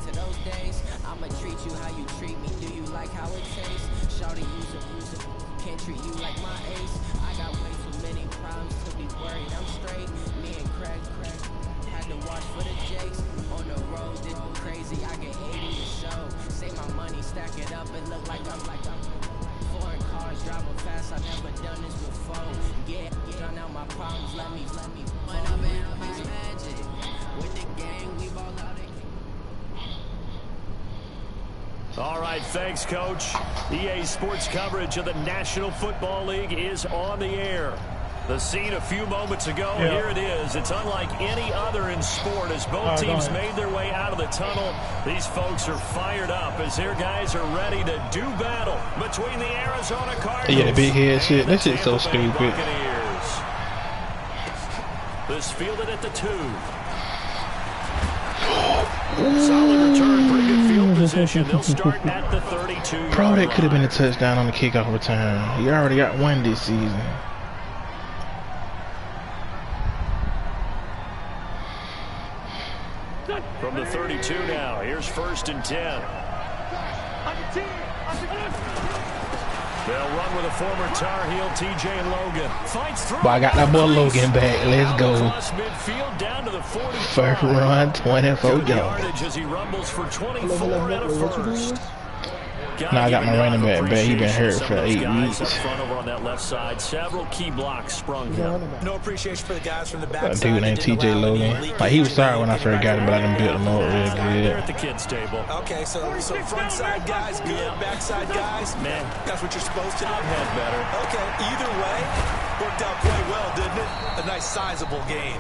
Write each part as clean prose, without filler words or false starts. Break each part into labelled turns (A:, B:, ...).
A: to those days. I'ma treat you how you treat me. Do you like how it tastes? Shawty, use a, can't treat you like my ace. I got way too many problems to be worried. I'm straight. Me and Craig had to watch for the Jakes. On the road, this crazy. I get 80 a show. Save my money, stack it up, and look like I'm foreign cars driving fast. I've never done this before. Get out my problems. Let me. When I'm in my magic with the gang, we ball out.
B: All right, thanks, Coach. EA Sports coverage of the National Football League is on the air. The scene a few moments ago, here it is. It's unlike any other in sport as both teams made their way out of the tunnel. These folks are fired up as their guys are ready to do battle between the Arizona Cardinals.
C: Yeah, the big head shit. That shit's so stupid.
B: This fielded at the 2. Solid return, pretty good field position. They'll start at the 32.
C: Bro, that could have been a touchdown on the kickoff return. He already got one this season.
B: From the 32 now, here's 1st and 10. They'll run with a former Tar Heel, TJ Logan. Fights through.
C: But I got that boy Logan back. Let's go.
B: Midfield down to the 45.
C: First run, 24 yards.
B: As he rumbles for 24 and a first.
C: Now I got my running back back. He been hurt for 8 weeks.
B: Up front over on that left side. Several key blocks sprung him.
D: No appreciation for the guys from the back.
C: A dude named TJ Logan. Like, he was sorry when I first got him, but I done built him up real good.
B: At the kids' table.
D: Okay, so front side guys good, back side guys, man, that's what you're supposed to do.
B: Had better.
D: Okay, either way, worked out quite well, didn't it? A nice sizable gain.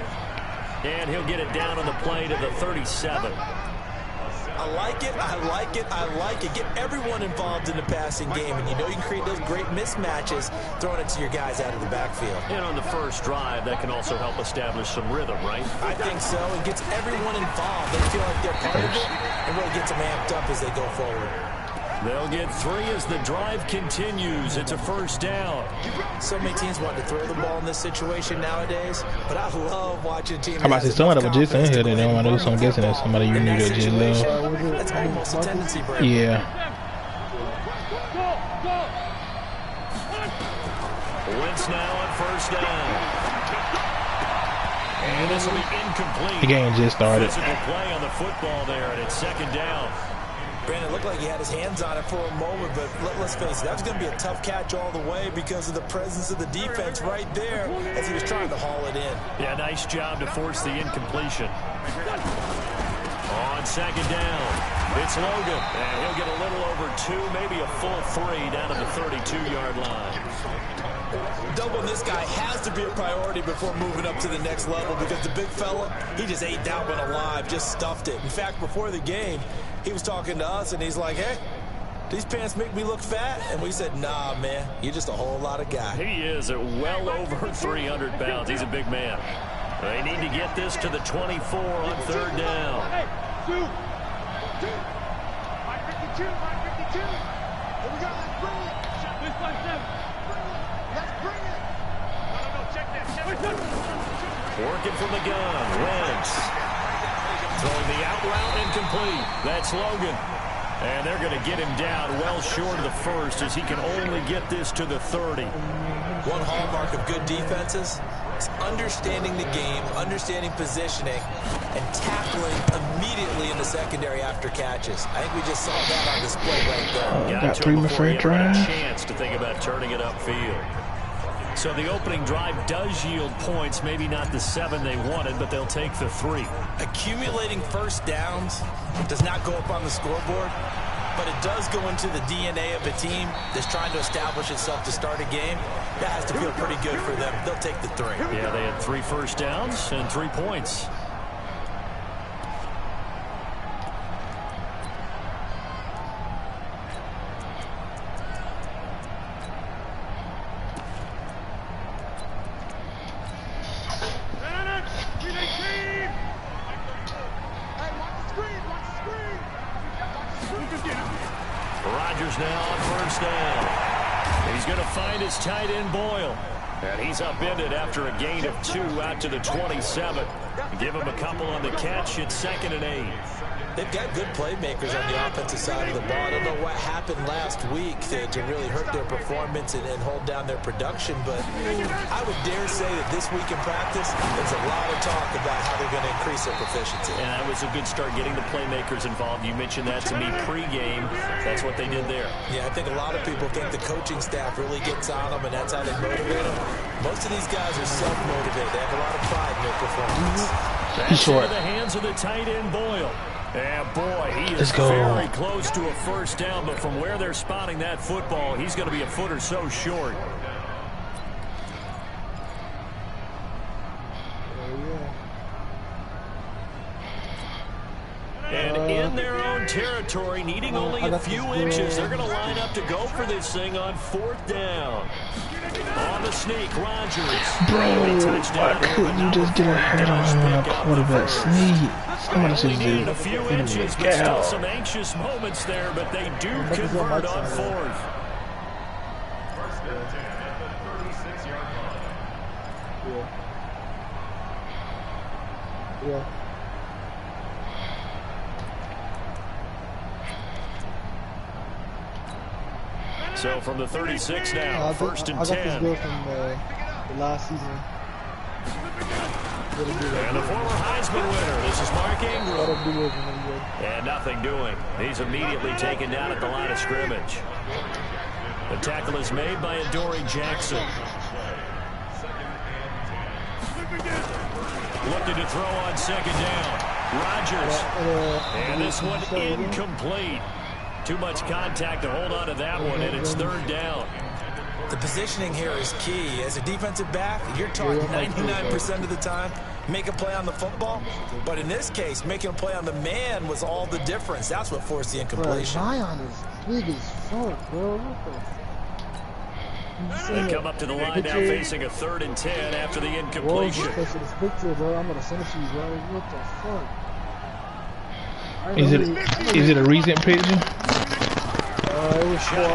B: And he'll get it down on the play to the 37.
D: I like it, I like it, I like it. Get everyone involved in the passing game, and you know you can create those great mismatches throwing it to your guys out of the backfield.
B: And on the first drive, that can also help establish some rhythm, right?
D: I think so. It gets everyone involved. They feel like they're part of it, and really gets them amped up as they go forward.
B: They'll get 3 as the drive continues. It's a 1st down.
D: So many teams want to throw the ball in this situation nowadays, but I love watching teams.
C: How about this? Somebody was just in here that don't want to do, so I'm guessing that's somebody you knew that just left.
D: That's almost a tendency break.
C: Yeah.
B: Wentz now on 1st down. And this will be incomplete.
C: The game just started.
B: Physical play on the football there, and it's 2nd down.
D: Brandon, it looked like he had his hands on it for a moment, but let's face it, that was going to be a tough catch all the way because of the presence of the defense right there as he was trying to haul it in.
B: Yeah, nice job to force the incompletion. On 2nd down, it's Logan, and he'll get a little over 2, maybe a full 3 down to the 32-yard line.
D: Doubling this guy has to be a priority before moving up to the next level because the big fella, he just ate that one alive, just stuffed it. In fact, before the game, he was talking to us, and he's like, hey, these pants make me look fat? And we said, nah, man, you're just a whole lot of guy.
B: He is at well over 300 pounds. He's a big man. They need to get this to the 24 on 3rd down.
E: Hey, 2. 552. Here we go, let's bring it. This 57. Let's bring it. No, check that.
B: Working from the gun, Wentz. Throwing the out route incomplete. That's Logan. And they're going to get him down well short of the 1st as he can only get this to the 30.
D: One hallmark of good defenses is understanding the game, understanding positioning, and tackling immediately in the secondary after catches. I think we just saw that on display right there.
C: Got 3 before he drive.
B: Chance to think about turning it upfield. So the opening drive does yield points, maybe not the 7 they wanted, but they'll take the 3.
D: Accumulating 1st downs does not go up on the scoreboard, but it does go into the DNA of a team that's trying to establish itself to start a game. That has to feel pretty good for them. They'll take the 3.
B: Yeah, they had 3 first downs and 3 points. Rodgers now on 1st down. He's going to find his tight end Boyle. And he's upended after a gain of 2 out to the 27. Give him a couple on the catch. It's 2nd and 8.
D: They've got good playmakers on the offensive side of the ball. I don't know what happened last week to really hurt their performance and hold down their production, but I would dare say that this week in practice, there's a lot of talk about how they're going to increase their proficiency.
B: And that was a good start getting the playmakers involved. You mentioned that to me pregame. That's what they did there.
D: Yeah, I think a lot of people think the coaching staff really gets on them, and that's how they motivate them. Most of these guys are self-motivated. They have a lot of pride in their performance.
B: That's into the hands of the tight end, Boyle. And boy, he is very close to a first down, but from where they're spotting that football, he's going to be a foot or so short. And in their own territory, needing only a few inches, they're going to line up to go for this thing on 4th down. On the sneak, Rodgers.
C: Bro, why couldn't you just get a head on a quarterback sneak? Somebody should
B: needed a few inches, but still some anxious moments there, but they do convert on 4th.
F: Yeah.
B: So from the 36 now, first and 10.
F: I got this girl from the last season.
B: And the former Heisman winner, this is Mark Ingram. And nothing doing. He's immediately taken down at the line of scrimmage. The tackle is made by Adoree Jackson. Looking to throw on 2nd down. Rodgers. And this one incomplete. Too much contact to hold on to that one, and it's 3rd down.
D: The positioning here is key. As a defensive back, you're taught 99% of the time, make a play on the football. But in this case, making a play on the man was all the difference. That's what forced the incompletion.
F: Zion is big as fuck, bro.
B: They come up to the line now facing a 3rd and 10 after the incompletion.
F: Bro, I'm gonna send it to you, bro. What the fuck?
C: Is it a recent picture?
F: It was short.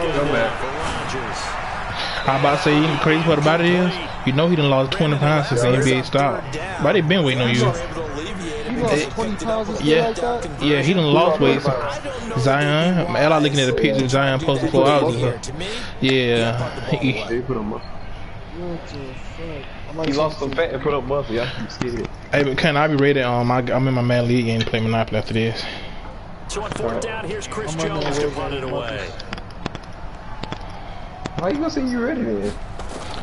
C: I'm about to say, you know, the crazy part about it is, you know he done lost 20 pounds since the NBA stopped. But they been waiting on you.
F: He lost 20 pounds and stuff like that?
C: Yeah, he done lost weight. Zion, I looking at the picture of Zion posted 4 hours ago. Yeah.
G: He put on muscle. He lost some fat and put up muscle. Y'all keep scared.
C: Hey, but Ken, I'll be ready. I'm in my man league game to play Monopoly after this.
B: So on 4th down, here's Chris Jones to punt it away.
G: Why you gonna say you ready then?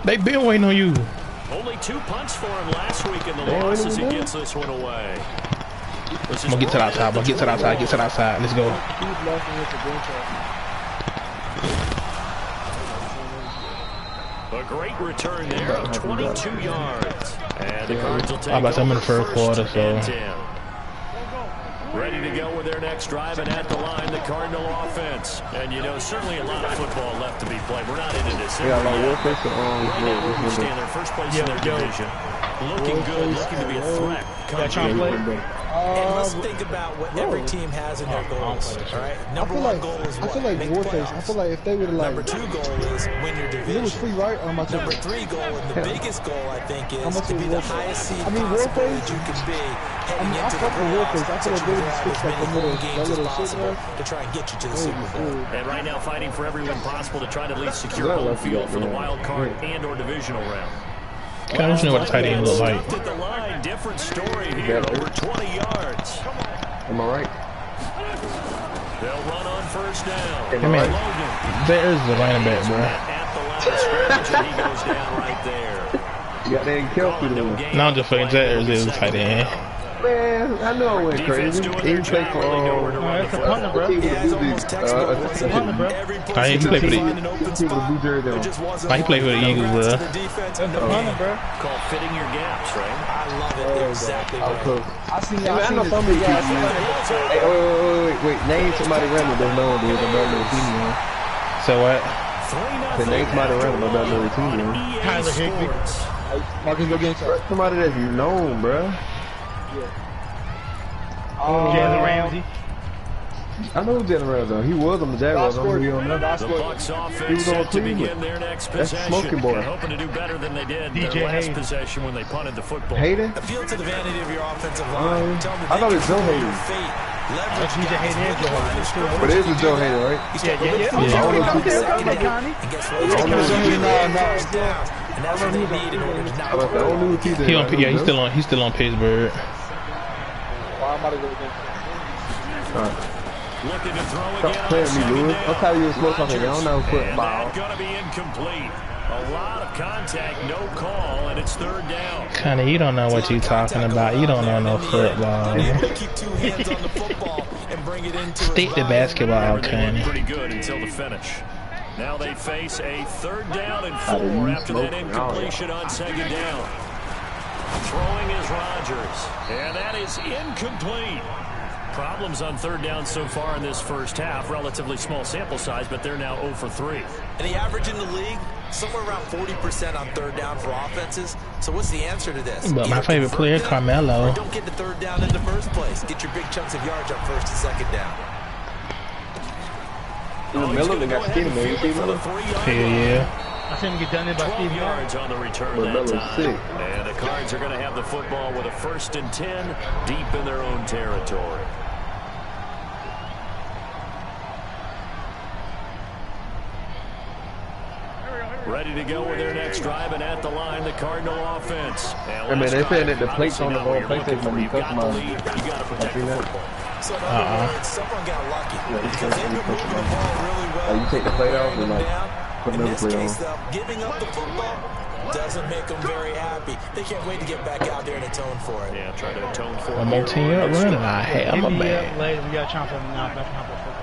C: They been waiting on you.
B: Only 2 punts for him last week in the loss as he gets this one away.
C: I'm gonna get to the outside. Get to the outside. Let's go.
B: A great return there of 22 yards. And the Cards will take
C: I'm in the first quarter, so.
B: Ready to go with their next drive, and at the line, the Cardinal offense. And, you know, certainly a lot of football left to be played. We're not into December yet. We understand their first place in their division. Looking good, looking to be a threat.
D: And let's think about what every team has in their goals, all right? Number 1 goal is what?
F: I feel like Warface. I feel like if they would have, like...
D: Number 2 goal is win your division.
F: It was free, right? Or
D: Number 3 goal, and the biggest goal, I think, is to be the highest seed possible that you can be heading into the playoffs. I feel like they would have switched like the little games as possible to try and get you to the Super Bowl.
B: And right now fighting for every win possible to try to at least secure home field for the wild card and or divisional round.
C: I don't know what the tight end look like.
B: At the line, different story here, over 20 yards.
G: Am I right?
B: They'll run on 1st down.
C: Hey man, there's the running back, bro.
B: At the line of scrimmage, and he goes down right there.
G: You got that Kelsey there.
C: No, I'm just fucking there's the tight end.
G: Man, I know it went crazy. He played for
F: It's a punter, bro.
D: Yeah, it's almost textbook.
F: It's a punter, bro.
C: He played for the he played for the Eagles, bro.
F: It's a punter, bro.
B: Called fitting your gaps, right?
D: I love it. Exactly right.
F: I seen
G: I know some of these people. Hey, wait. Name somebody random that know there's another team on.
C: So what?
G: The name somebody random about another team on.
F: Tyler Higbee. Marcus Logan.
G: Somebody that's known, bro.
F: Jalen Ramsey.
G: I know Jalen Ramsey. He was on the Jaguars.
B: The Bucs offense set to begin their next possession.
G: Smoking boy.
B: Hoping to do better than they did their last possession when they punted the football.
G: Hayden?
D: Appeal to the vanity of your offensive line. Tell them
G: I thought it was Joe
D: your
G: Hayden.
D: fate Leverage
F: He's a hater, Joe Hader.
G: But it is a Joe Hader, right?
F: Yeah.
G: I don't know if he's-
D: and guess what? He's going to need that first down. And that's what they need in order to
G: I
D: not
G: don't know if he's
C: He on, yeah, he's still on Pittsburgh.
F: Well, I'm about to go against
B: Looking to throw
G: Stop
B: again
G: playing
B: on
G: me,
B: second
G: Lewis.
B: down.
G: I'm tired of you smoke talking. Y'all know
B: And
G: football.
B: that's going to be incomplete. A lot of contact, no call, and it's third down.
C: Kinda, you don't know what you talking about. You don't know no football.
D: keep two hands on the football and bring it into
C: Stick to basketball,
B: They
C: Connie.
B: looked pretty good until the finish. Now they face a third down and 4 after that incompletion on second down. Throwing is Rodgers, and that is incomplete. Problems on third down so far in this first half. Relatively small sample size, but they're now 0 for 3.
D: And the average in the league, somewhere around 40% on third down for offenses. So what's the answer to this?
C: But my
D: Either
C: favorite
D: convert
C: player,
D: them
C: Carmelo.
D: or don't get the third down in the first place. Get your big chunks of yards on first and second down.
G: Miller, they got skinny, man. You see Miller?
C: Hell yeah.
F: I seen him get done by
B: 12
F: Steve
B: yards on the return
G: But
B: that
G: Melo's
B: time.
G: sick.
B: And the Cards are going to have the football with a 1st and 10 deep in their own territory. Ready to go with their next drive, and at the line, the Cardinal offense.
G: I mean, they said that the plates on the whole PlayStation when you
B: got the
G: customized.
B: lead, you got to protect the football.
D: So in other words, someone got lucky because they've been moving the ball really well.
G: Like, you take the plate off and, like,
D: down.
G: put
D: In
G: another
D: this
G: plate
D: case,
G: on.
D: though, giving up the football doesn't make them very happy. They can't wait to get back out there and atone for it.
B: Yeah, try to atone for it.
C: One more 10-yard run, and I have my bag.
F: Later, we got to chomp something now. Back to football.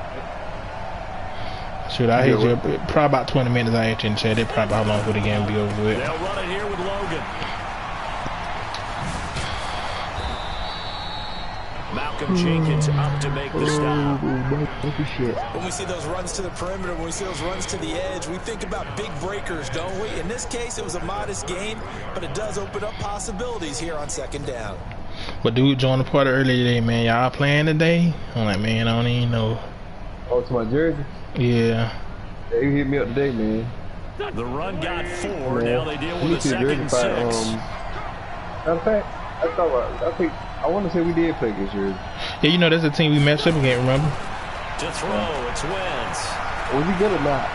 C: Shoot, I hit you probably about 20 minutes. I ain't said it. Probably how long would the game be over with?
B: They'll run it here with Logan. Malcolm Jenkins up to make the stop.
D: When we see those runs to the perimeter, when we see those runs to the edge, we think about big breakers, don't we? In this case, it was a modest gain, but it does open up possibilities here on second down.
C: But dude joined the party earlier today, man. Y'all playing today? I'm like, man, I don't even know.
G: Oh, it's my jersey?
C: Yeah.
G: Yeah, he hit me up today, man.
B: The run got 4.
G: Man.
B: Now they deal
G: He
B: with a
G: hit your
B: 2nd and
G: jersey
B: 6.
G: matter of fact, I want to say we did play this year.
C: Yeah, you know, that's the team we matched up against, remember?
B: To throw, it's Wentz.
G: Was he good or not?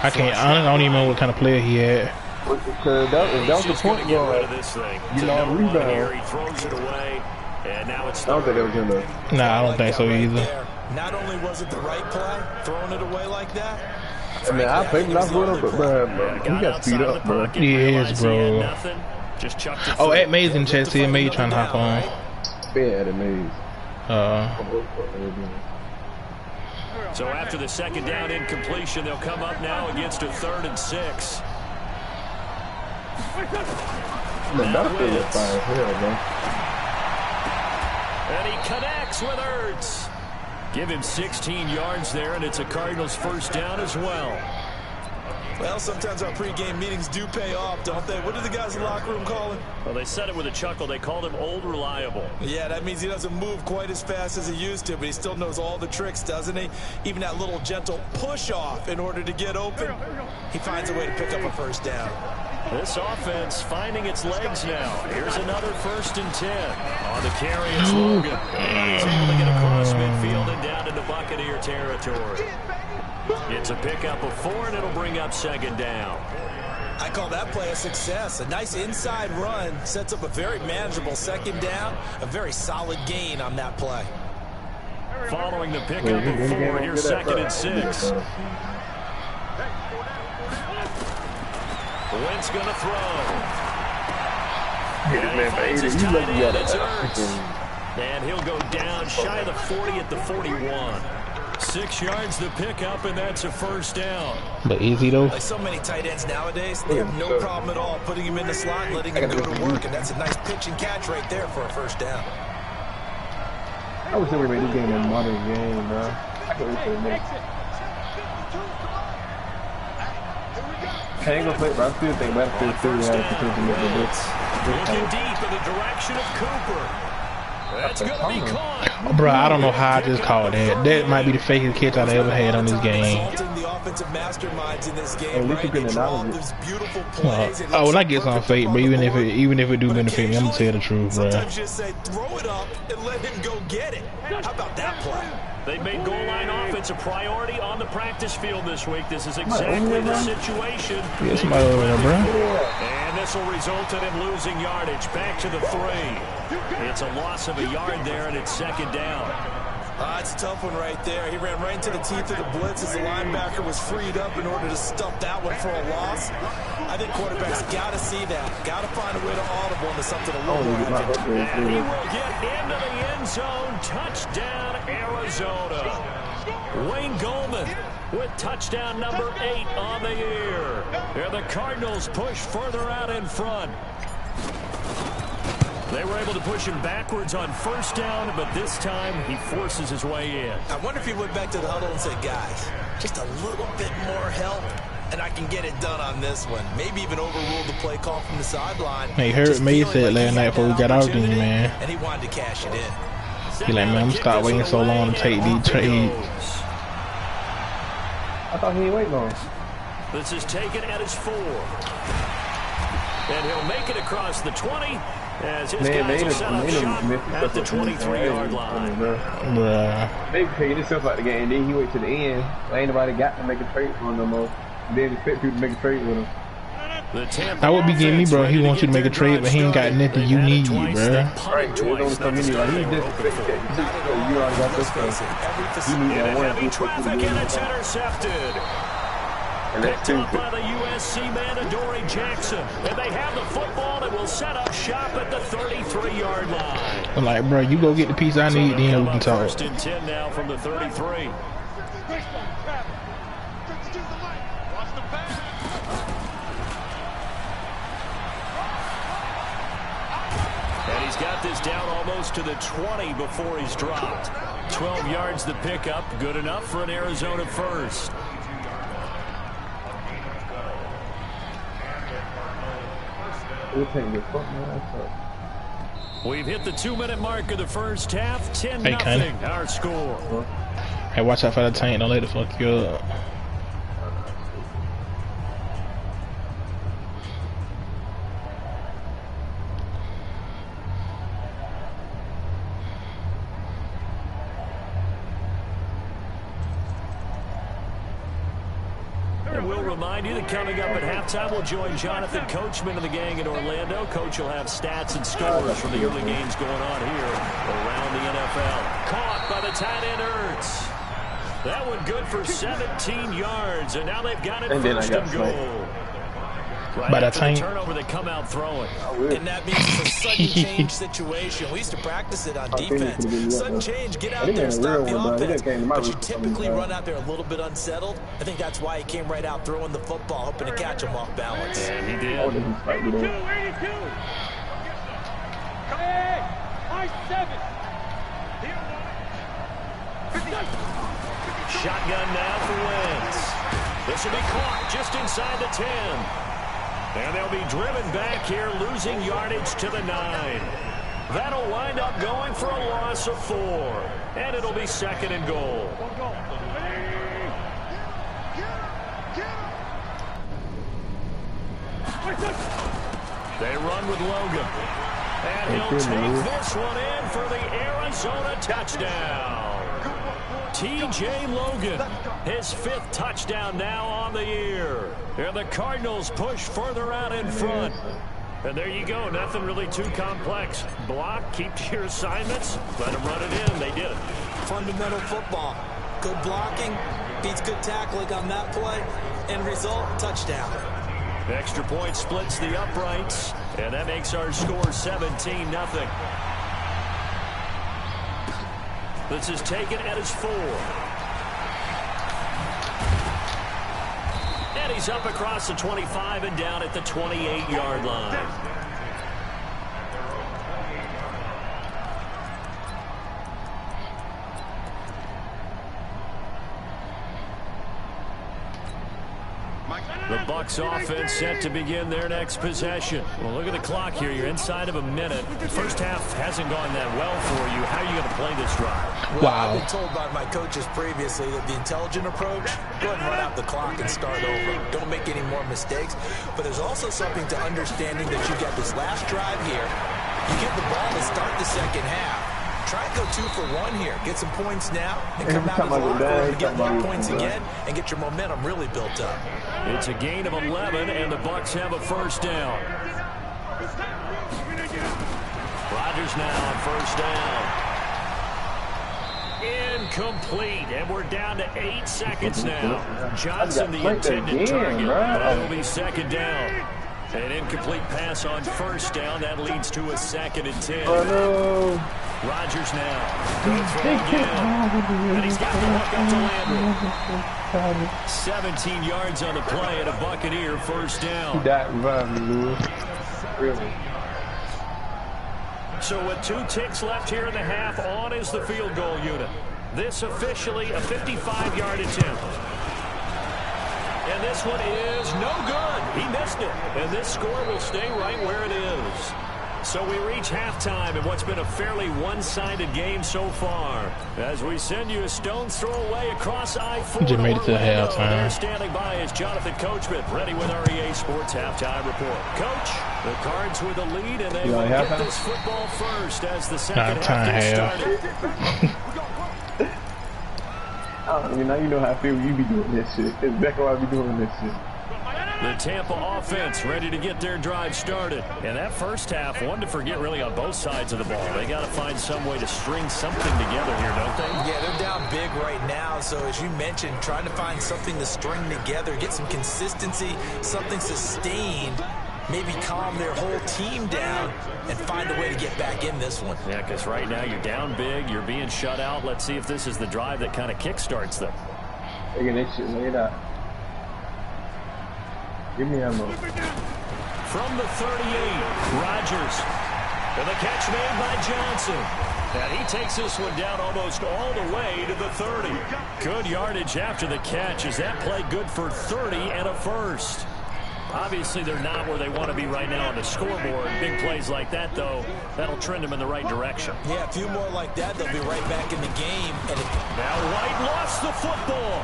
C: I can't, I don't even know what kind of player he had.
G: Because that was the
B: Just gonna
G: point
B: get rid
G: guard.
B: of this thing.
G: You
B: To
G: know,
B: no one
G: rebound.
B: here. He throws it away, and now it's
G: I don't think that was enough.
C: Nah, I don't think so
D: Right
C: either.
D: there. Not only was it the right play, throwing it away like that.
G: I mean, I played not good, but he got speed up, bro.
C: Yes, bro.
B: Just chucked it
C: Oh,
B: through.
C: at Mays and Chad, see May trying to hop on.
G: Bad at Mays.
B: So after the second down incompletion, they'll come up now against a 3rd and 6.
G: Man, Battlefield is fire as hell, man.
B: And he connects with Ertz. Give him 16 yards there, and it's a Cardinals 1st down as well.
D: Well, sometimes our pregame meetings do pay off, don't they? What do the guys in the locker room call him?
B: Well, they said it with a chuckle. They called him Old Reliable.
D: Yeah, that means he doesn't move quite as fast as he used to, but he still knows all the tricks, doesn't he? Even that little gentle push-off in order to get open. He finds a way to pick up a 1st down.
B: This offense finding its legs now. Here's another 1st and 10. On the carry, it's Logan. He's able to get across midfield and down into Buccaneer territory. It's a pickup of 4, and it'll bring up 2nd down.
D: I call that play a success. A nice inside run sets up a very manageable 2nd down. A very solid gain on that play.
B: Following the pickup of 4, here's 2nd and 6. Wentz going to throw.
G: Hit man,
B: Finds his
G: you
B: tight
G: lucky you
B: end,
G: got
B: it's
G: a
B: Ertz.
G: freaking.
B: And he'll go down shy of the 40 at the 41. 6 yards the pickup, and that's a 1st down.
C: But easy though.
D: Like so many tight ends nowadays, they have no problem at all putting him in the slot and letting him go to work, and that's a nice pitch and catch right there for a 1st down.
G: I wish they would make this game a modern game, bro. I wish they would make. I ain't gonna play, but I still think Battlefield 3 has the potential to make the blitz.
B: Looking deep in the direction of Cooper. That's going to be caught.
C: Bro, I don't know how I just called that. That might be the fakest catch I've ever had on this game.
D: Assaulting the the offensive masterminds in this game, right? They draw these beautiful plays.
C: Well, I guess I'm fake, but even if it do benefit me, I'm gonna tell the truth, bro.
D: Sometimes you just say, throw it up and let him go get it. How about that play?
B: They've made goal line offense a priority on the practice field this week. This is exactly the situation.
C: Yes, my over, bro.
B: And this will result in him losing yardage. Back to the 3. It's a loss of a yard there, and it's second down.
D: It's a tough one right there. He ran right into the teeth of the blitz as the linebacker was freed up in order to stuff that one for a loss. I think quarterbacks got to see that. Got to find a way to audible into something a little more evident.
B: And he will get into the end zone. Touchdown, Arizona. Wayne Goldman with touchdown number 8 on the year. And the Cardinals push further out in front. They were able to push him backwards on first down, but this time he forces his way in.
D: I wonder if he went back to the huddle and said, guys, just a little bit more help, and I can get it done on this one. Maybe even overruled the play call from the sideline.
C: He heard me say it last night before we got out there, man.
D: And he wanted to cash it in.
C: He like, man, I'm stop waiting so long to take these trades.
G: I thought he ain't waiting on.
B: This is taken at his 4. And he'll make it across the 20. As his guys will set up shop at the 23-yard line.
G: They paid himself out the game, and then he wait to the end. Ain't nobody got to make a trade for him no more. They didn't expect people to make a trade with him.
C: That would be getting me, bro. He wants you to make a trade, but he ain't got nothing you need, bro.
G: Right, it's only something you need. He just expected you already got this stuff. You need that one.
B: Heavy traffic, and it's intercepted. Picked up by the USC man, Adoree Jackson. And they have the football and will set up shop at the 33-yard line.
C: I'm like, bro, you go get the piece I need, then we can talk.
B: First and 10 now from the 33. And he's got this down almost to the 20 before he's dropped. 12 yards the pickup, good enough for an Arizona first. We've hit the 2-minute mark of the first half. 10-0 our score.
C: Hey, watch out for that tank. Don't let it fuck you up.
B: We'll remind you that coming up at halftime, we'll join Jonathan Coachman and the gang in Orlando. Coach will have stats and scores from the early games going on here around the NFL. Caught by the tight end Ertz. That one good for 17 yards, and now they've got it first and goal. Right after the turnover, they come out throwing.
D: And that means it's a sudden change situation. We used to practice it on defense. Sudden change, get out there and stop the offense. But you typically run out there a little bit unsettled. I think that's why he came right out throwing the football, hoping to catch him off balance.
B: And he did.
E: 82. Hey, I-7.
B: Shotgun now for Wentz. This will be caught just inside the 10. And they'll be driven back here, losing yardage to the 9. That'll wind up going for a loss of 4. And it'll be second and goal. They run with Logan. And he'll take this one in for the Arizona touchdown. T.J. Logan, his 5th touchdown now on the year. And the Cardinals push further out in front. And there you go, nothing really too complex. Block, keep to your assignments, let them run it in. They did it.
D: Fundamental football. Good blocking, beats good tackling on that play. End result, touchdown.
B: Extra point splits the uprights, and that makes our score 17-0. This is taken at his 4. And he's up across the 25 and down at the 28-yard line.
E: Mike.
B: The Bucs offense set to begin their next possession. Well, look at the clock here. You're inside of a minute. The first half hasn't gone that well for you. How are you going to play this drive?
D: Well, I've been told by my coaches previously that the intelligent approach, go ahead and run out the clock and start over. Don't make any more mistakes. But there's also something to understanding that you've got this last drive here. You get the ball to start the second half. Try and go 2 for 1 here. Get some points now and come out of the locker room and get more points again and get your momentum really built up.
B: It's a gain of 11, and the Bucs have a first down. Rodgers now on first down. Incomplete, and we're down to 8 seconds now. Johnson, the intended target, but it'll be second down. An incomplete pass on first down. That leads to a 2nd and 10.
G: Oh, no.
B: Rodgers now. Going through again. And he's got the hook up to Landry. 17 yards on the play and a Buccaneer first down.
G: He died reviving Lewis. Really.
B: So with 2 ticks left here in the half, on is the field goal unit. This officially a 55-yard attempt. And this one is no good. He missed it. And this score will stay right where it is. So we reach halftime in what's been a fairly one-sided game so far. As we send you a stone's throw away across I-4.
C: Just made it to halftime.
B: There standing by is Jonathan Coachman, ready with our EA Sports halftime report. Coach, the Cards with a lead, and they will get this football first as the second half gets started.
G: You know how I feel when you be doing this shit. That's exactly why I be doing this shit.
B: The Tampa offense ready to get their drive started. And that first half, one to forget really on both sides of the ball. They got to find some way to string something together here, don't they?
D: Yeah, they're down big right now. So as you mentioned, trying to find something to string together, get some consistency, something sustained, maybe calm their whole team down and find a way to get back in this one.
B: Yeah, because right now you're down big, you're being shut out. Let's see if this is the drive that kind of kickstarts them.
G: Look at this shit, look at that. Give me ammo.
B: From the 38, Rodgers. And the catch made by Johnson. And he takes this one down almost all the way to the 30. Good yardage after the catch. Is that play good for 30 and a first? Obviously, they're not where they want to be right now on the scoreboard. Big plays like that, though, that'll trend them in the right direction.
D: Yeah, a few more like that, they'll be right back in the game. And
B: now White lost the football.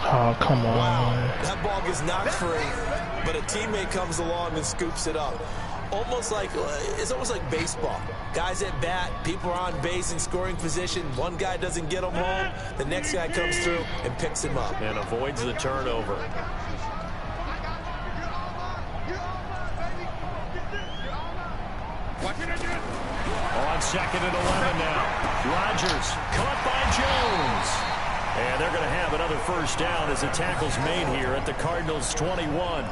C: Oh, come on.
D: Wow, that ball gets knocked free, but a teammate comes along and scoops it up. It's almost like baseball. Guys at bat, people are on base in scoring position. One guy doesn't get him home. The next guy comes through and picks him up.
B: And avoids the turnover. On 2nd and 11 now. Rodgers caught by Jones. And they're going to have another first down as the tackle's made here at the Cardinals' 21.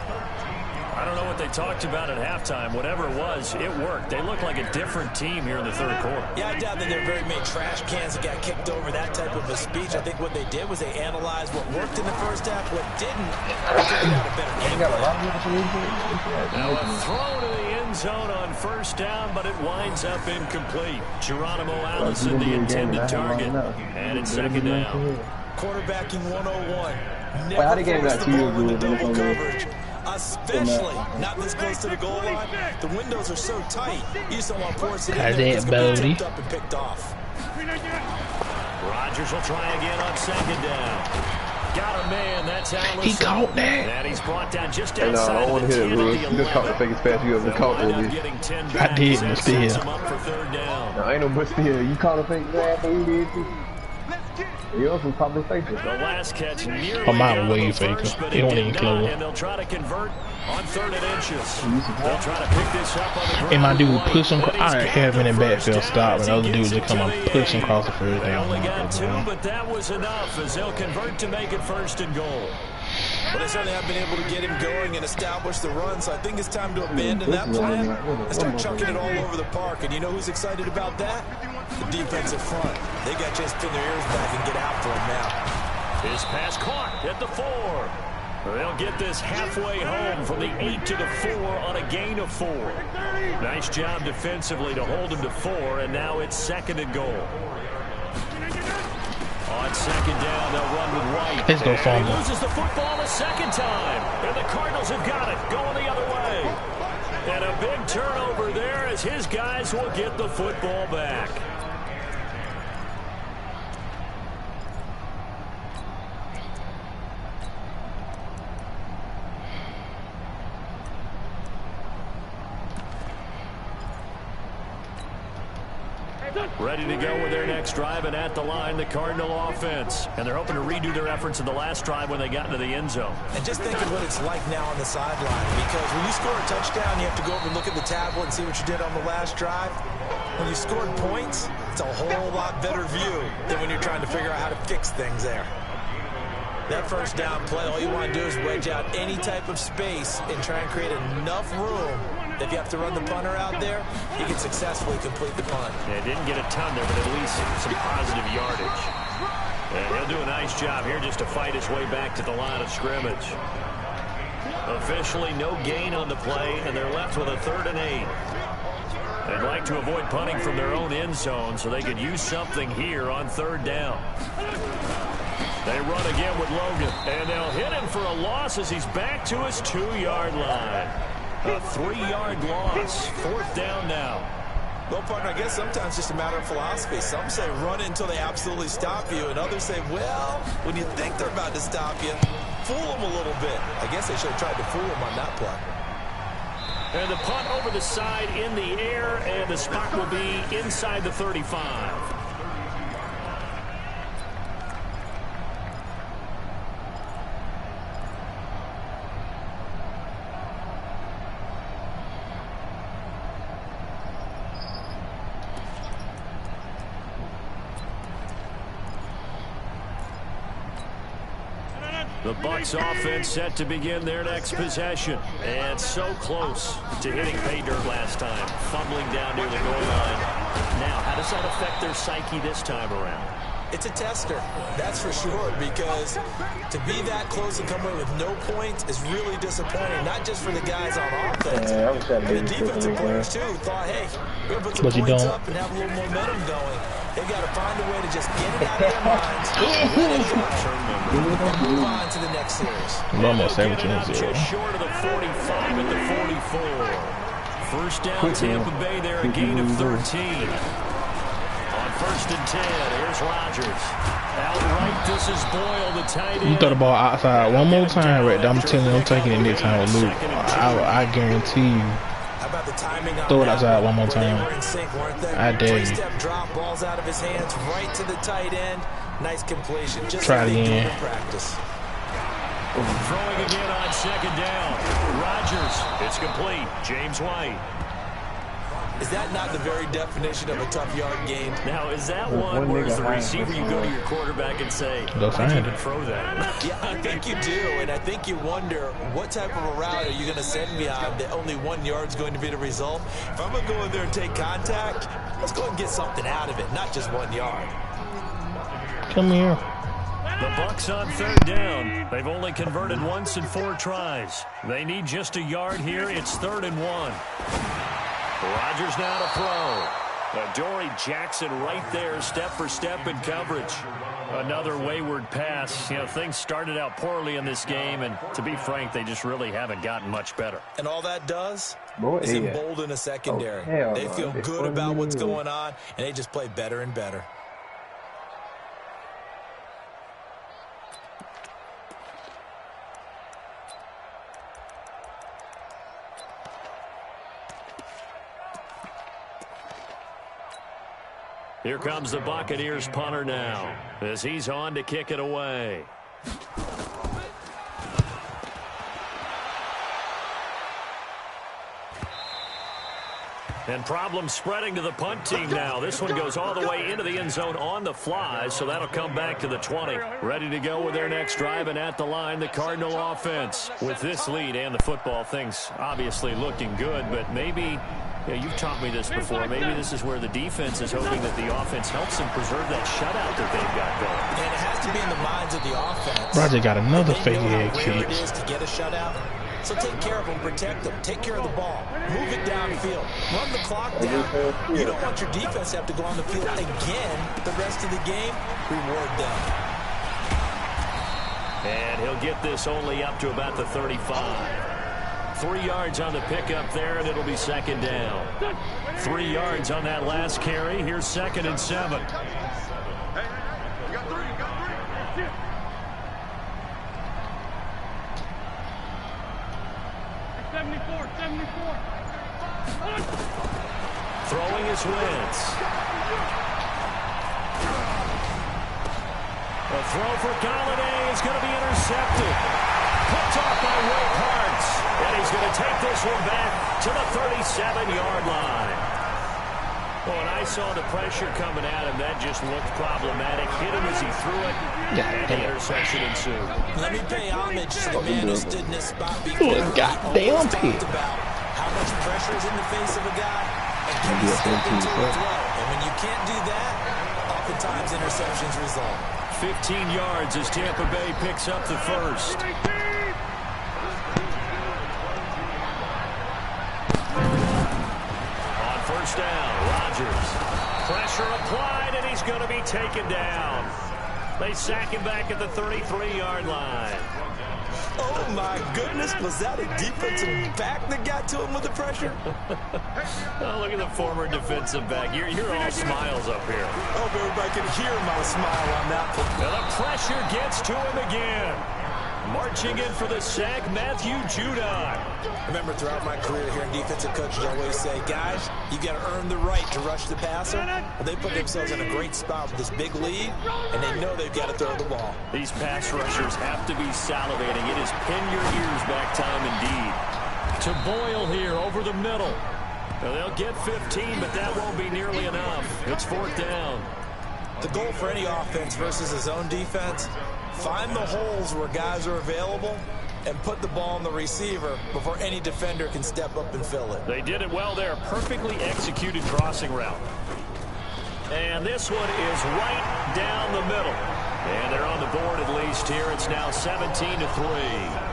B: I don't know what they talked about at halftime. Whatever it was, it worked. They look like a different team here in the third quarter.
D: Yeah, I doubt that there are very many trash cans that got kicked over, that type of a speech. I think what they did was they analyzed what worked in the first half, what didn't, and figured out a better game plan.
B: Now a throw to the end zone on first down, but it winds up incomplete. Geronimo Allison, the intended target, and it's second down.
D: Quarterbacking 101.
G: How they gave that to you?
D: The double coverage. Especially not this close to the goal line. The windows are so tight. You just don't want to force it in there. It's going to be tipped up and picked off.
B: Rodgers will try again on second down. Got a man. That's Allison.
C: He caught that.
B: And he's brought down just outside
G: I don't want to hit it, Lewis. You just caught the biggest pass you ever caught, Lewis.
C: I did, but still.
G: No, ain't no but still. You caught a fake pass, and you did too. You also probably fake it.
B: The last catch nearly
C: I'm out
B: down
C: way
B: the
C: faker.
B: first, but
C: They don't even
B: did
C: close.
B: not, and they'll try to convert on 3rd and inches. They'll try to pick this up on the ground.
C: And my dude push him. I have him in backfield stop, and other dudes just come and push him across the first
B: They
C: down.
B: only got 2, but that was enough as they'll convert to make it 1st and goal.
D: But they certainly have been able to get him going and establish the run, so I think it's time to abandon that plan and start chucking it all over the park. And you know who's excited about that? The defensive front. They got just pin their ears back and get after him now.
B: His pass caught at the 4. They'll get this halfway home from the 8 to the 4 on a gain of 4. Nice job defensively to hold him to 4, and now it's 2nd and goal. On second down, they'll run with White.
C: Let's go,
B: and he loses the football a second time. And the Cardinals have got it, going the other way. And a big turnover there as his guys will get the football back. Ready to go with their next drive, and at the line, the Cardinal offense. And they're hoping to redo their efforts in the last drive when they got into the end zone.
D: And just think of what it's like now on the sideline, because when you score a touchdown, you have to go over and look at the tablet and see what you did on the last drive. When you scored points, it's a whole lot better view than when you're trying to figure out how to fix things there. That first down play, all you want to do is wedge out any type of space and try and create enough room. If you have to run the punter out there, you can successfully complete the punt.
B: Yeah, didn't get a ton there, but at least some positive yardage. And he'll do a nice job here just to fight his way back to the line of scrimmage. Officially no gain on the play, and they're left with a 3rd and 8. They'd like to avoid punting from their own end zone so they could use something here on 3rd down. They run again with Logan, and they'll hit him for a loss as he's back to his 2-yard line. A 3-yard loss. 4th down now.
D: Well, partner, I guess sometimes it's just a matter of philosophy. Some say run it until they absolutely stop you, and others say, well, when you think they're about to stop you, fool them a little bit. I guess they should have tried to fool them on that play.
B: And the punt over the side in the air, and the spot will be inside the 35. The Bucs offense set to begin their next possession. And so close to hitting pay dirt last time. Fumbling down near the goal line. Now, how does that affect their psyche this time around?
D: It's a tester, that's for sure, because to be that close and come away with no points is really disappointing, not just for the guys on offense, but the defensive players, too, who thought, hey, we're going to put some points up and have a little momentum going. They've got to find a way to just get it out of their minds and move on to the next series.
C: Almost 17-0.
B: Just short of the 45 at the 44. First down, Tampa Bay there, a gain of 13. On 1st and 10, here's Rodgers. Outright, this is Boyle, the tight end.
C: You throw the ball outside one more time, right there. I'm telling you, I'm taking it next time with Luke. I guarantee you. Throw it outside one more time. I dare you.
D: Three-step drop, balls out of his hands, right to the tight end. Nice completion. Just
C: try it again.
D: Practice.
B: Throwing again on 2nd down. Rodgers, it's complete. James White.
D: Is that not the very definition of a tough yard gain?
B: Now, is that one where as the receiver you go to your quarterback and say, I can't even throw that?
D: Yeah, I think you do, and I think you wonder what type of a route are you going to send me on that only 1 yard's going to be the result? If I'm going to go in there and take contact, let's go and get something out of it, not just 1 yard.
C: Come here.
B: The Bucs on 3rd down. They've only converted once in 4 tries. They need just a yard here. It's 3rd and 1. Rodgers now to throw. Adoree Jackson right there, step for step in coverage. Another wayward pass. You know, things started out poorly in this game, and to be frank, they just really haven't gotten much better.
D: And all that does is embolden a secondary. They feel good about what's going on, and they just play better and better.
B: Here comes the Buccaneers punter now as he's on to kick it away. And problems spreading to the punt team now. This one goes all the way into the end zone on the fly, so that'll come back to the 20. Ready to go with their next drive, and at the line, the Cardinal offense. With this lead and the football, things obviously looking good, but maybe... Yeah, you've taught me this before. Maybe this is where the defense is hoping that the offense helps them preserve that shutout that they've got going.
D: And it has to be in the minds of the offense.
C: Roger got another fake egg
D: kick. It is to get a shutout. So take care of them, protect them, take care of the ball, move it downfield, run the clock down. You don't want your defense to have to go on the field again the rest of the game. Reward them.
B: And he'll get this only up to about the 35. 3 yards on the pickup there, and it'll be second down. 3 yards on that last carry. Here's 2nd and 7. Throwing his Wentz. A throw for Galladay is going to be intercepted. Picked off by Will Parks. And he's going to take this one back to the 37-yard line. Well, when I saw the pressure coming at him, that just looked problematic. Hit him as he threw it, and the interception ensued.
D: Let me pay homage to the man who stood in this spot before.
C: Goddamn pick.
D: About how much pressure is in the face of a guy, and can you step into a throw? And when you can't do that, oftentimes interceptions result.
B: 15 yards as Tampa Bay picks up the first. On first down, Rodgers. Pressure applied, and he's going to be taken down. They sack him back at the 33-yard line.
D: Oh, my goodness. Was that a defensive back that got to him with the pressure?
B: Oh, look at the former defensive back. You're all smiles up here.
D: I hope everybody can hear my smile on that one.
B: Now the pressure gets to him again. Marching in for the sack, Matthew Judon.
D: Remember, throughout my career here in defensive coaches always say, guys, you got to earn the right to rush the passer. Well, they put themselves in a great spot with this big lead, and they know they've got to throw the ball.
B: These pass rushers have to be salivating. It is pin your ears back time indeed. To Boyle here over the middle. Now, they'll get 15, but that won't be nearly enough. It's 4th down.
D: The goal for any offense versus his own defense, find the holes where guys are available and put the ball on the receiver before any defender can step up and fill it.
B: They did it well there. Perfectly executed crossing route. And this one is right down the middle. And they're on the board at least here. It's now 17-3.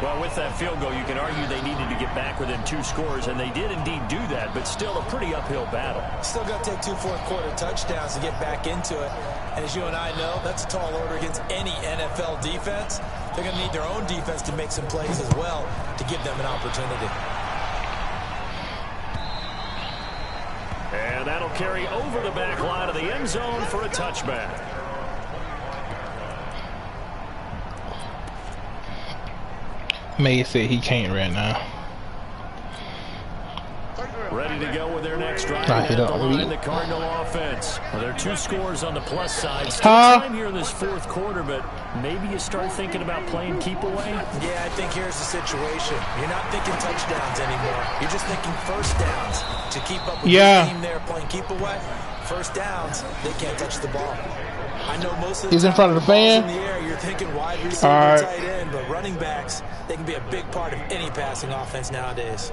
B: Well, with that field goal, you can argue they needed to get back within 2 scores, and they did indeed do that, but still a pretty uphill battle.
D: Still got to take 2 fourth-quarter touchdowns to get back into it. And as you and I know, that's a tall order against any NFL defense. They're going to need their own defense to make some plays as well to give them an opportunity.
B: And that'll carry over the back line of the end zone for a touchback.
C: May said he can't right now.
B: Ready to go with their next drive at the line, the Cardinal offense. Well, there are 2 scores on the plus side. Still time here in this 4th quarter, but maybe you start thinking about playing keep away?
D: Yeah, I think here's the situation. You're not thinking touchdowns anymore. You're just thinking first downs to keep up with your team there playing keep away. First downs, they can't touch the ball. I know most of the time
C: in front of the fan.
D: In the air, you're thinking wide receiver, tight end, but running backs, they can be a big part of any passing offense nowadays.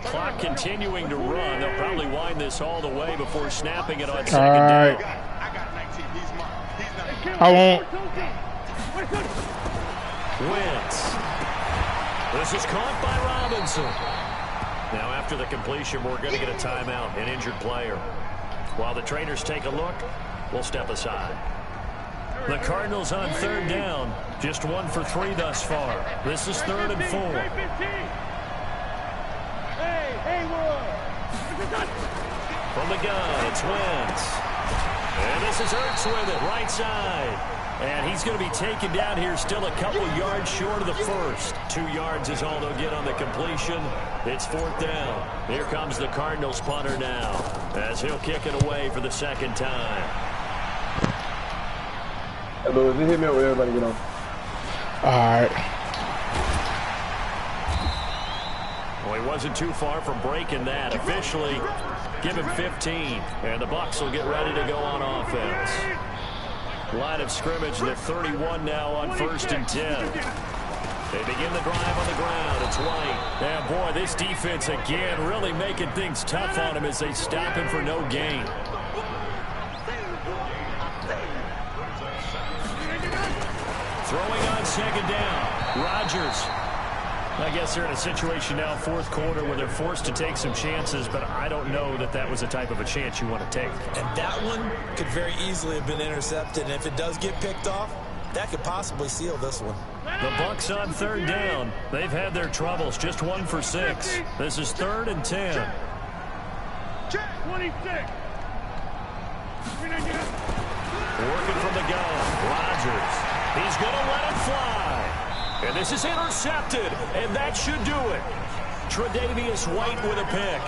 B: Clock continuing to run. They'll probably wind this all the way before snapping it on second down.
C: I won't.
B: Wentz. This is caught by Robinson. Now after the completion, we're going to get a timeout, an injured player. While the trainers take a look, we'll step aside. The Cardinals on 3rd down. Just 1 for 3 thus far. This is 3rd and 4. From the gun, it's Wentz. And this is Ertz with it, right side. And he's going to be taken down here, still a couple yards short of the first. 2 yards is all they'll get on the completion. It's 4th down. Here comes the Cardinals punter now, as he'll kick it away for the 2nd time.
G: Hello, just hit me up with everybody get on.
C: Alright.
B: Well, he wasn't too far from breaking that. Officially, give him 15. And the Bucs will get ready to go on offense. Line of scrimmage, the 31 now on 1st and 10. They begin the drive on the ground. It's White. And boy, this defense again really making things tough on him as they stop him for no gain. Throwing on 2nd down. Rodgers. I guess they're in a situation now, 4th quarter, where they're forced to take some chances, but I don't know that that was the type of a chance you want to take.
D: And that one could very easily have been intercepted, and if it does get picked off, That could possibly seal this one.
B: The Bucs on third down. They've had their troubles, just 1 for 6. This is 3rd and 10.
E: Check. 26.
B: Working from the gun, Rodgers. He's going to let it fly. And this is intercepted, and that should do it. Tre'Davious White with a pick.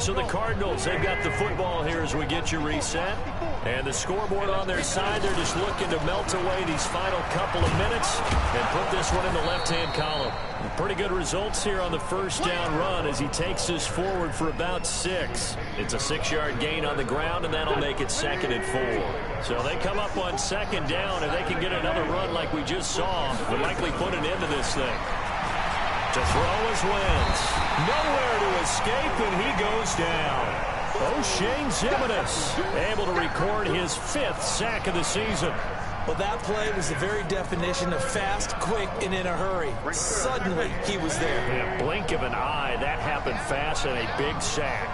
B: So the Cardinals, they've got the football here as we get you reset. And the scoreboard on their side, they're just looking to melt away these final couple of minutes and put this one in the left-hand column. Pretty good results here on the first down run as he takes us forward for about 6. It's a 6-yard gain on the ground, and that'll make it 2nd and 4. So they come up on 2nd down, and they can get another run like we just saw. Would likely put an end to this thing. To throw is Wentz. Nowhere to escape, and he goes down. O'Shane Ximines able to record his 5th sack of the season.
D: Well, that play was the very definition of fast, quick, and in a hurry. Suddenly, he was there.
B: In a blink of an eye, that happened fast and a big sack.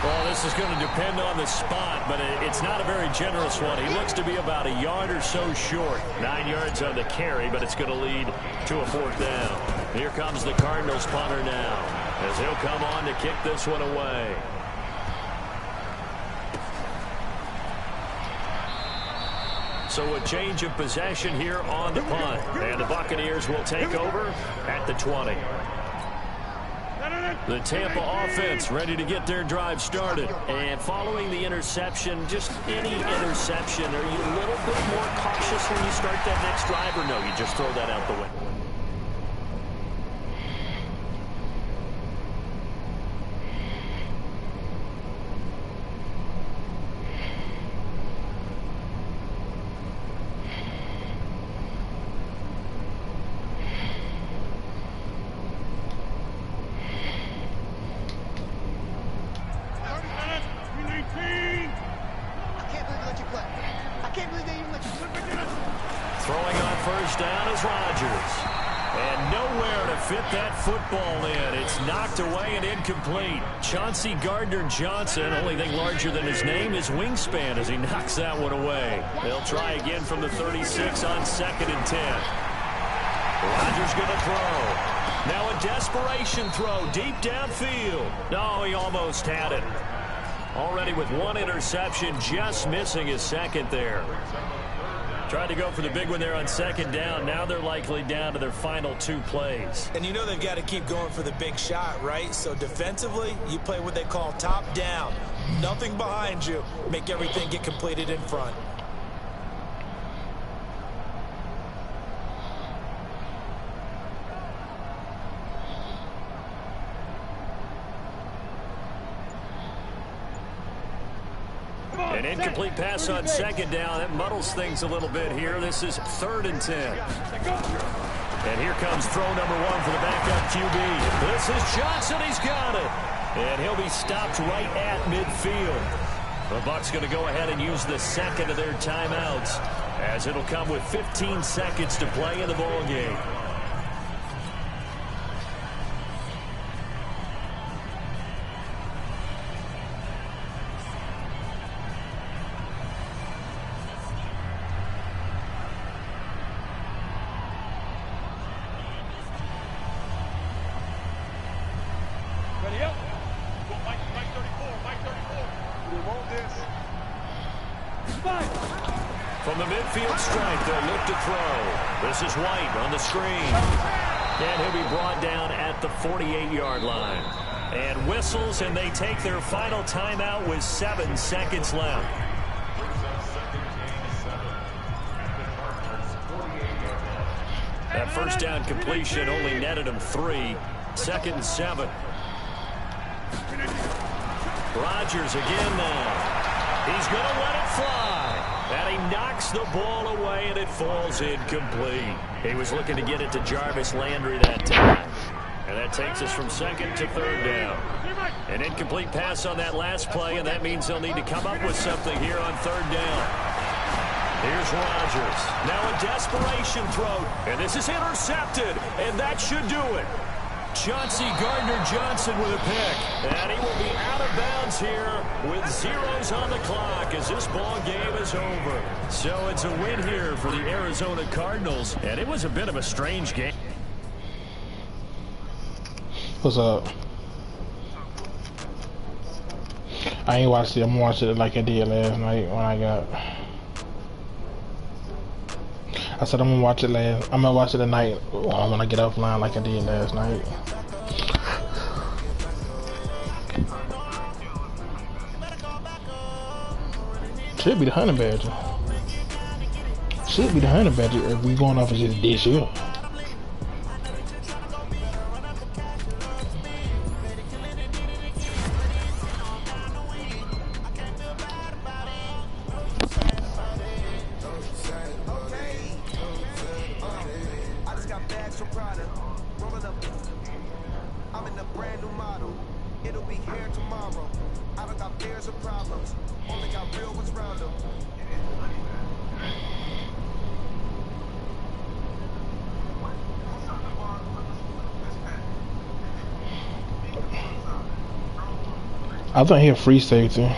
B: Well, this is going to depend on the spot, but it's not a very generous one. He looks to be about a yard or so short. 9 yards on the carry, but it's going to lead to a 4th down. Here comes the Cardinals punter now, as he'll come on to kick this one away. So a change of possession here on the punt, and the Buccaneers will take over at the 20. The Tampa offense ready to get their drive started. And following the interception, just any interception, are you a little bit more cautious when you start that next drive, or no, you just throw that out the window? Throwing on first down is Rodgers. And nowhere to fit that football in. It's knocked away and incomplete. Chauncey Gardner-Johnson, only thing larger than his name is wingspan as he knocks that one away. They'll try again from the 36 on 2nd and 10. Rodgers going to throw. Now a desperation throw deep downfield. No, he almost had it. Already with 1 interception, just missing his 2nd there. Tried to go for the big one there on 2nd down. Now they're likely down to their final 2 plays.
D: And you know they've got to keep going for the big shot, right? So defensively, you play what they call top down. Nothing behind you. Make everything get completed in front.
B: An incomplete pass on 2nd down. That muddles things a little bit here. This is 3rd and 10. And here comes throw number 1 for the backup QB. This is Johnson. He's got it. And he'll be stopped right at midfield. The Bucs going to go ahead and use the 2nd of their timeouts, as it'll come with 15 seconds to play in the ball game. From the midfield stripe, they'll look to throw. This is White on the screen. And he'll be brought down at the 48-yard line. And whistles, and they take their final timeout with 7 seconds left. That first down completion only netted him 3. 2nd and 7. Rodgers again now. He's going to let it fly. And he knocks the ball away, and it falls incomplete. He was looking to get it to Jarvis Landry that time. And that takes us from 2nd to 3rd down. An incomplete pass on that last play, and that means they'll need to come up with something here on 3rd down. Here's Rodgers. Now a desperation throw. And this is intercepted. And that should do it. Chauncey Gardner-Johnson with a pick. And he will be out of bounds here with zeros on the clock as this ball game is over. So it's a win here for the Arizona Cardinals. And it was a bit of a strange game.
C: What's up? I ain't watched it. I'm gonna watch it like I did last night when I got. I said I'm gonna watch it I'm gonna watch it tonight when I get offline like I did last night. Should be the Honey Badger. Should be the Honey Badger if we going off of just this shooter. I think he a free safety.